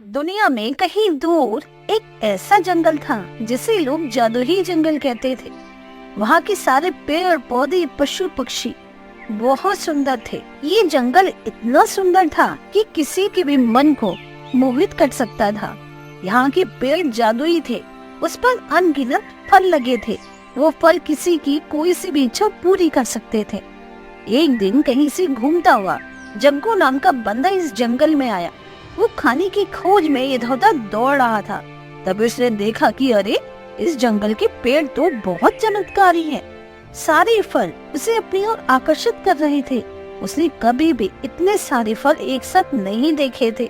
दुनिया में कहीं दूर एक ऐसा जंगल था जिसे लोग जादुई जंगल कहते थे। वहाँ के सारे पेड़ पौधे पशु पक्षी बहुत सुंदर थे। ये जंगल इतना सुंदर था कि किसी के भी मन को मोहित कर सकता था। यहाँ के पेड़ जादुई थे, उस पर अनगिनत फल लगे थे। वो फल किसी की कोई सी भी इच्छा पूरी कर सकते थे। एक दिन कहीं से घूमता हुआ जग्गू नाम का बंदा इस जंगल में आया। वो खाने की खोज में इधर उधर दौड़ रहा था। तभी उसने देखा कि अरे, इस जंगल के पेड़ तो बहुत चमत्कारी हैं। सारे फल उसे अपनी ओर आकर्षित कर रहे थे। उसने कभी भी इतने सारे फल एक साथ नहीं देखे थे।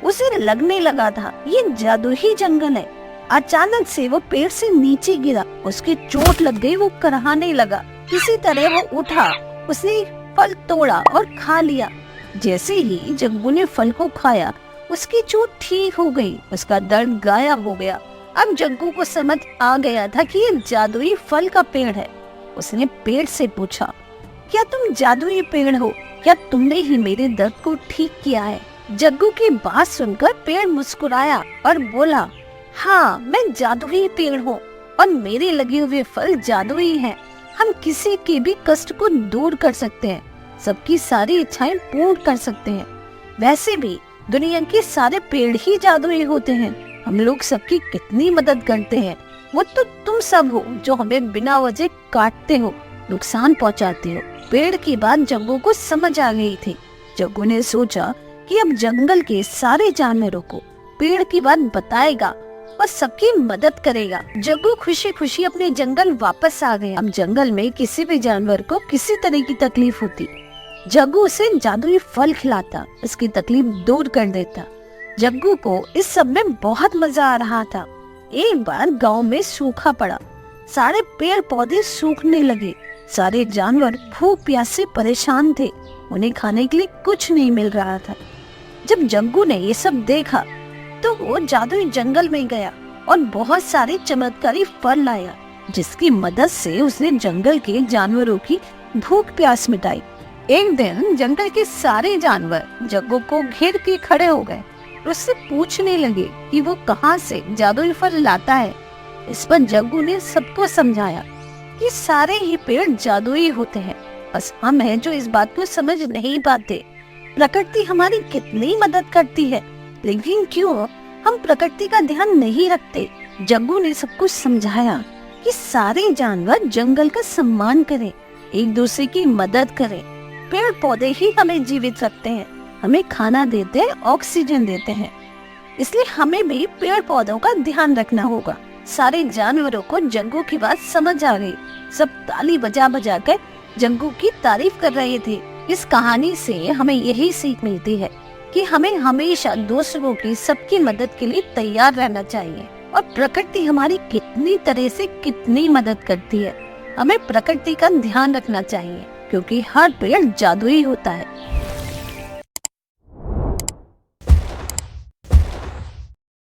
उसे लगने लगा था ये जादुई जंगल है। अचानक से वो पेड़ से नीचे गिरा, उसकी चोट लग गई। वो कराहने लगा। किसी तरह वो उठा, उसने फल तोड़ा और खा लिया। जैसे ही जग्गू ने फल को खाया, उसकी चोट ठीक हो गई, उसका दर्द गायब हो गया। अब जग्गू को समझ आ गया था कि ये जादुई फल का पेड़ है। उसने पेड़ से पूछा, क्या तुम जादुई पेड़ हो? क्या तुमने ही मेरे दर्द को ठीक किया है? जग्गू की बात सुनकर पेड़ मुस्कुराया और बोला, हाँ, मैं जादुई पेड़ हूँ और मेरे लगे हुए फल जादुई हैं। हम किसी के भी कष्ट को दूर कर सकते हैं, सबकी सारी इच्छाएं पूर्ण कर सकते हैं। वैसे भी दुनिया के सारे पेड़ ही जादुई होते हैं। हम लोग सबकी कितनी मदद करते हैं। वो तो तुम सब हो जो हमें बिना वजह काटते हो, नुकसान पहुंचाते हो। पेड़ की बात जग्गू को समझ आ गई थी। जग्गू ने सोचा कि अब जंगल के सारे जानवरों को पेड़ की बात बताएगा और सबकी मदद करेगा। जग्गू खुशी खुशी अपने जंगल वापस आ गया। अब जंगल में किसी भी जानवर को किसी तरह की तकलीफ होती, जग्गू उसे जादुई फल खिलाता, उसकी तकलीफ दूर कर देता। जग्गू को इस सब में बहुत मजा आ रहा था। एक बार गांव में सूखा पड़ा, सारे पेड़ पौधे सूखने लगे। सारे जानवर भूख प्यास से परेशान थे, उन्हें खाने के लिए कुछ नहीं मिल रहा था। जब जग्गू ने ये सब देखा तो वो जादुई जंगल में गया और बहुत सारे चमत्कारी फल लाया, जिसकी मदद से उसने जंगल के जानवरों की भूख प्यास मिटाई। एक दिन जंगल के सारे जानवर जग्गू को घेर के खड़े हो गए और उससे पूछने लगे कि वो कहाँ से जादुई फल लाता है। इस पर जग्गू ने सबको समझाया कि सारे ही पेड़ जादुई होते हैं, बस हम हैं जो इस बात को समझ नहीं पाते। प्रकृति हमारी कितनी मदद करती है, लेकिन क्यों हम प्रकृति का ध्यान नहीं रखते। जग्गू ने सबको समझाया कि सारे जानवर जंगल का सम्मान करें, एक दूसरे की मदद करें। पेड़ पौधे ही हमें जीवित रखते हैं, हमें खाना देते हैं, ऑक्सीजन देते हैं। इसलिए हमें भी पेड़ पौधों का ध्यान रखना होगा। सारे जानवरों को जग्गू की बात समझ आ गई। सब ताली बजा बजा कर जग्गू की तारीफ कर रहे थे। इस कहानी से हमें यही सीख मिलती है कि हमें हमेशा दूसरों की सबकी मदद के लिए तैयार रहना चाहिए। और प्रकृति हमारी कितनी तरह से कितनी मदद करती है, हमें प्रकृति का ध्यान रखना चाहिए, क्योंकि हर पेड़ जादुई होता है।